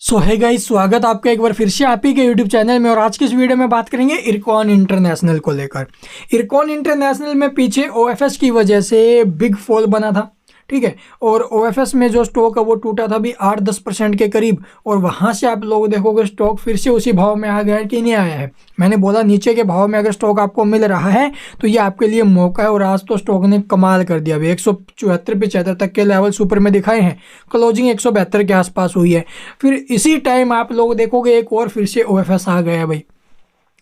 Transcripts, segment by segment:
सो है गाइस, स्वागत आपका एक बार फिर से आप ही के यूट्यूब चैनल में। और आज की इस वीडियो में बात करेंगे इरकॉन इंटरनेशनल को लेकर। इरकॉन इंटरनेशनल में पीछे ओएफएस की वजह से बिग फॉल बना था, ठीक है। और ओएफएस में जो स्टॉक है वो टूटा था भी 8-10% के करीब। और वहाँ से आप लोग देखोगे स्टॉक फिर से उसी भाव में आ गया है कि नहीं आया है। मैंने बोला नीचे के भाव में अगर स्टॉक आपको मिल रहा है तो ये आपके लिए मौका है। और आज तो स्टॉक ने कमाल कर दिया। अभी 174-75 तक के लेवल सुपर में दिखाए हैं, क्लोजिंग 172 के आसपास हुई है। फिर इसी टाइम आप लोग देखोगे एक और फिर से ओएफएस आ गया है भाई।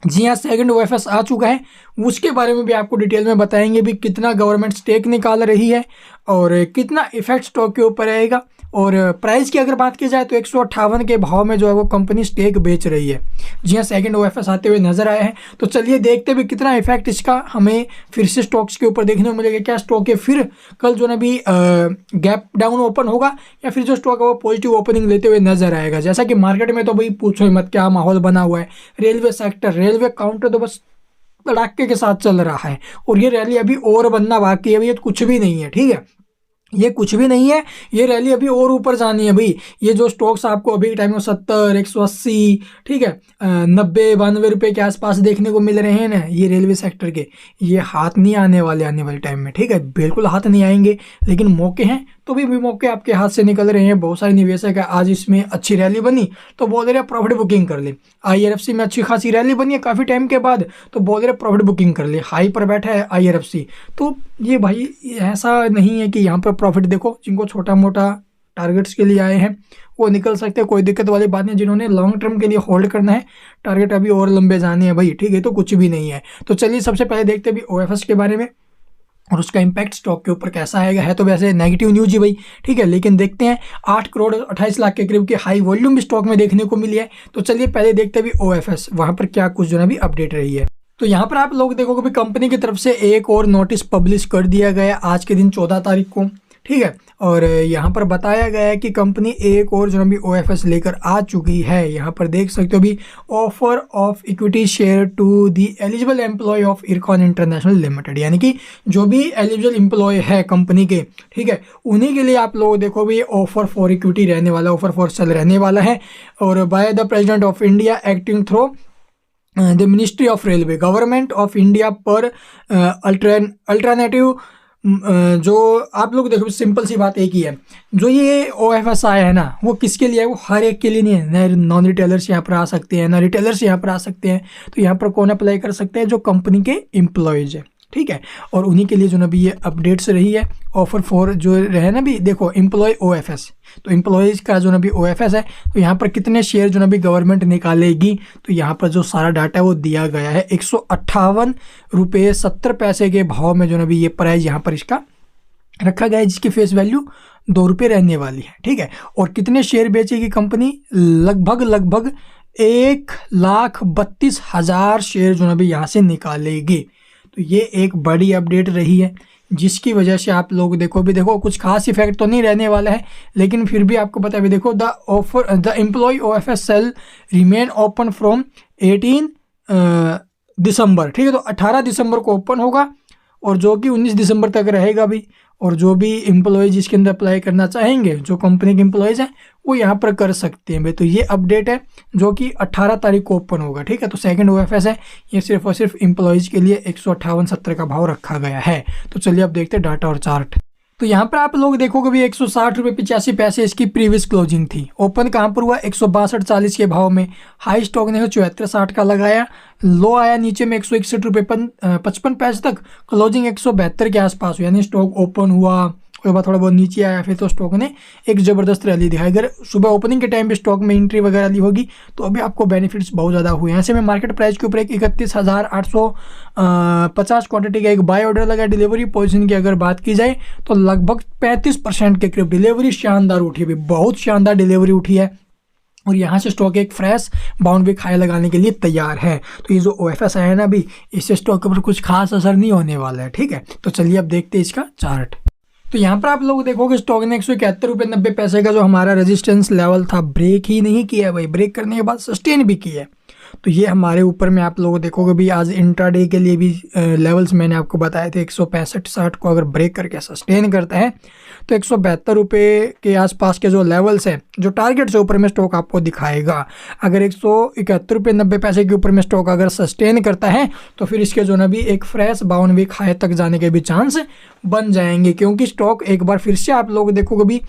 जी हाँ, सेकंड ओएफएस आ चुका है। उसके बारे में भी आपको डिटेल में बताएंगे भी कितना गवर्नमेंट स्टेक निकाल रही है और कितना इफेक्ट स्टॉक के ऊपर रहेगा। और प्राइस की अगर बात की जाए तो 158 के भाव में जो है वो कंपनी स्टेक बेच रही है। जी हाँ, सेकंड ओएफएस आते हुए नजर आए हैं। तो चलिए देखते भी कितना इफेक्ट इसका हमें फिर से स्टॉक्स के ऊपर देखने को मिलेगा। क्या स्टॉक है फिर कल जो ना भी गैप डाउन ओपन होगा या फिर जो स्टॉक है वो पॉजिटिव ओपनिंग लेते हुए नजर आएगा। जैसा कि मार्केट में तो भाई पूछो ही मत क्या माहौल बना हुआ है। रेलवे सेक्टर, रेलवे काउंटर तो बस धड़ाके के साथ चल रहा है। और ये रैली अभी और बनना बाकी है भाई, ये तो कुछ भी नहीं है, ठीक है। ये कुछ भी नहीं है, ये रैली अभी और ऊपर जानी है भाई। ये जो स्टॉक्स आपको अभी टाइम में 70, 180, ठीक है, 90-92 रुपए के आसपास देखने को मिल रहे हैं ना, ये रेलवे सेक्टर के, ये हाथ नहीं आने वाले टाइम में, ठीक है। बिल्कुल हाथ नहीं आएंगे, लेकिन मौके हैं तो भी मौके आपके हाथ से निकल रहे हैं। बहुत सारे निवेशक है, आज इसमें अच्छी रैली बनी तो बोल रहे प्रॉफिट बुकिंग कर ले। IRFC में अच्छी खासी रैली बनी है काफ़ी टाइम के बाद तो बोल रहे प्रॉफिट बुकिंग कर ले। हाई पर बैठा है IRFC। तो ये भाई ऐसा नहीं है कि यहाँ पर प्रॉफिट देखो, जिनको छोटा मोटा टारगेट्स के लिए आए हैं वो निकल सकते हैं, कोई दिक्कत वाली बात नहीं। जिन्होंने लॉन्ग टर्म के लिए होल्ड करना है, टारगेट अभी और लंबे जाने हैं भाई, ठीक है। तो कुछ भी नहीं है। तो चलिए सबसे पहले देखते हैं OFS के बारे में और उसका इम्पैक्ट स्टॉक के ऊपर कैसा आएगा। है तो वैसे नेगेटिव न्यूज ही भाई, ठीक है, लेकिन देखते हैं। 8 करोड़ 28 लाख के करीब की हाई वॉल्यूम भी स्टॉक में देखने को मिली है। तो चलिए पहले देखते हैं OFS वहाँ पर क्या कुछ जो है भी अपडेट रही है। तो यहाँ पर आप लोग देखोगे भी कंपनी की तरफ से एक और नोटिस पब्लिश कर दिया गया आज के दिन 14 तारीख को, ठीक है। और यहाँ पर बताया गया है कि कंपनी एक और जो भी OFS लेकर आ चुकी है। यहाँ पर देख सकते हो भी offer of equity share to the eligible employ of Ircon international limited, यानी कि जो भी एलिजिबल एम्प्लॉय है कंपनी के, ठीक है, उन्हीं के लिए आप लोग देखो भी ऑफर फॉर इक्विटी रहने वाला, ऑफर फॉर सेल रहने वाला है। और by the president of India acting through the ministry of railway, government of India पर अल्टरनेटिव। जो आप लोग देखो सिंपल सी बात एक ही है, जो ये OFS आया है ना वो किसके लिए है, वो हर एक के लिए नहीं है। नॉन रिटेलर्स यहाँ पर आ सकते हैं, ना रिटेलर्स यहाँ पर आ सकते हैं। तो यहाँ पर कौन अप्लाई कर सकते हैं, जो कंपनी के एम्प्लॉयज़ है, ठीक है। और उन्हीं के लिए जो ना भी ये अपडेट्स रही है। ऑफर फॉर जो रहे ना भी देखो एम्प्लॉय OFS, तो एम्प्लॉयज़ का जो ना भी OFS है तो यहाँ पर कितने शेयर जो ना भी गवर्नमेंट निकालेगी। तो यहाँ पर जो सारा डाटा है वो दिया गया है। 158 रुपये 70 पैसे के भाव में जो ना भी ये प्राइस यहाँ पर इसका रखा गया है, जिसकी फेस वैल्यू 2 रुपये रहने वाली है, ठीक है। और कितने शेयर बेचेगी कंपनी, लगभग 1,32,000 शेयर जो ना भी यहाँ से निकालेगी। तो ये एक बड़ी अपडेट रही है, जिसकी वजह से आप लोग देखो भी देखो कुछ खास इफेक्ट तो नहीं रहने वाला है, लेकिन फिर भी आपको पता है भी देखो the employ OFS sale remain open from 18 दिसंबर, ठीक है। तो 18 दिसंबर को ओपन होगा और जो कि 19 दिसंबर तक रहेगा भी। और जो भी एम्प्लॉय जिसके अंदर अप्लाई करना चाहेंगे, जो कंपनी के एम्प्लॉयज़ हैं, वो यहाँ पर कर सकते हैं भाई। तो ये अपडेट है जो कि 18 तारीख को ओपन होगा, ठीक है। तो सेकंड OFS है, ये सिर्फ और सिर्फ एम्प्लॉयज़ के लिए 158.70 का भाव रखा गया है। तो चलिए अब देखते हैं डाटा और चार्ट। तो यहाँ पर आप लोग देखोगे भी 160 रुपये 85 पैसे इसकी प्रीवियस क्लोजिंग थी। ओपन कहाँ पर हुआ, 162.40 के भाव में। हाई स्टॉक ने 74.60 का लगाया, लो आया नीचे में 161 रुपये 55 पैसे तक, क्लोजिंग 172 के आसपास हुई। यानी स्टॉक ओपन हुआ उसके बाद थोड़ा बहुत नीचे आया, फिर तो स्टॉक ने एक ज़बरदस्त रैली दिखाई। अगर सुबह ओपनिंग के टाइम पे स्टॉक में एंट्री वगैरह ली होगी तो अभी आपको बेनिफिट्स बहुत ज़्यादा हुए हैं। ऐसे में मार्केट प्राइस के ऊपर एक 31,850 क्वांटिटी का एक बाय ऑर्डर लगा। डिलीवरी पोजीशन की अगर बात की जाए तो लगभग 35% के करीब डिलीवरी शानदार उठी है, बहुत शानदार डिलीवरी उठी है। और यहाँ से स्टॉक एक फ्रेश बाउंड वीक हाई लगाने के लिए तैयार है। तो ये जो OFS है ना अभी, इससे स्टॉक के ऊपर कुछ खास असर नहीं होने वाला है, ठीक है। तो चलिए अब देखते हैं इसका चार्ट। तो यहाँ पर आप लोग देखोगे स्टॉक ने 171 रुपये 90 पैसे का जो हमारा रेजिस्टेंस लेवल था ब्रेक ही नहीं किया भाई। ब्रेक करने के बाद सस्टेन भी किया है। तो ये हमारे ऊपर में आप लोग देखोगे भी आज इंट्राडे के लिए भी लेवल्स मैंने आपको बताए थे 165-60 को अगर ब्रेक करके सस्टेन करता है तो 172 रुपये के आसपास के जो लेवल्स हैं, जो टारगेट से ऊपर में स्टॉक आपको दिखाएगा। अगर 171 रुपये 90 पैसे के ऊपर में स्टॉक अगर सस्टेन करता है तो फिर इसके जो ना भी एक फ्रेश 52 वीक हाई तक जाने के भी चांस बन जाएंगे, क्योंकि स्टॉक एक बार फिर से आप लोग देखोगे भी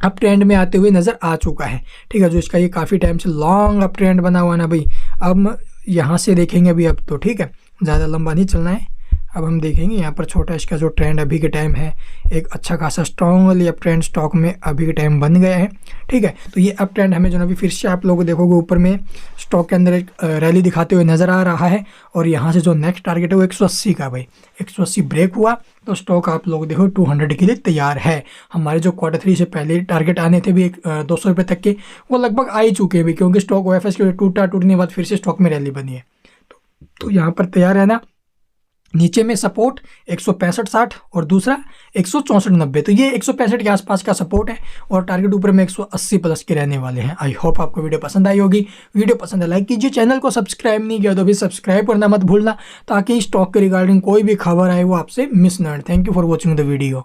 अप ट्रेंड में आते हुए नज़र आ चुका है। ठीक है, जो इसका ये काफ़ी टाइम से लॉन्ग अप ट्रेंड बना हुआ ना भाई, अब यहाँ से देखेंगे अभी अब तो ठीक है, ज़्यादा लंबा नहीं चलना है। अब हम देखेंगे यहाँ पर छोटा इसका जो ट्रेंड अभी के टाइम है, एक अच्छा खासा स्ट्रॉन्गली अप ट्रेंड स्टॉक में अभी के टाइम बन गया है। ठीक है, तो ये अप ट्रेंड हमें जो ना भी फिर से आप लोग देखोगे ऊपर में स्टॉक के अंदर एक रैली दिखाते हुए नज़र आ रहा है। और यहाँ से जो नेक्स्ट टारगेट है वो 180 का भाई, 180 ब्रेक हुआ तो स्टॉक आप लोग देखो 200 के लिए तैयार है। हमारे जो Q3 से पहले टारगेट आने थे भी 200 रुपये तक के, वो लगभग आ ही चुके हैं भी, क्योंकि स्टॉक OFS के टूटने के बाद फिर से स्टॉक में रैली बनी है। तो यहाँ पर तैयार है ना। नीचे में सपोर्ट 165.60 और दूसरा 164.90, तो ये 165 के आसपास का सपोर्ट है और टारगेट ऊपर में 180 प्लस के रहने वाले हैं। आई होप आपको वीडियो पसंद आई होगी। वीडियो पसंद है लाइक कीजिए, चैनल को सब्सक्राइब नहीं किया तो भी सब्सक्राइब करना मत भूलना, ताकि स्टॉक के रिगार्डिंग कोई भी खबर आए वो आपसे मिस ना। Thank you for watching the video.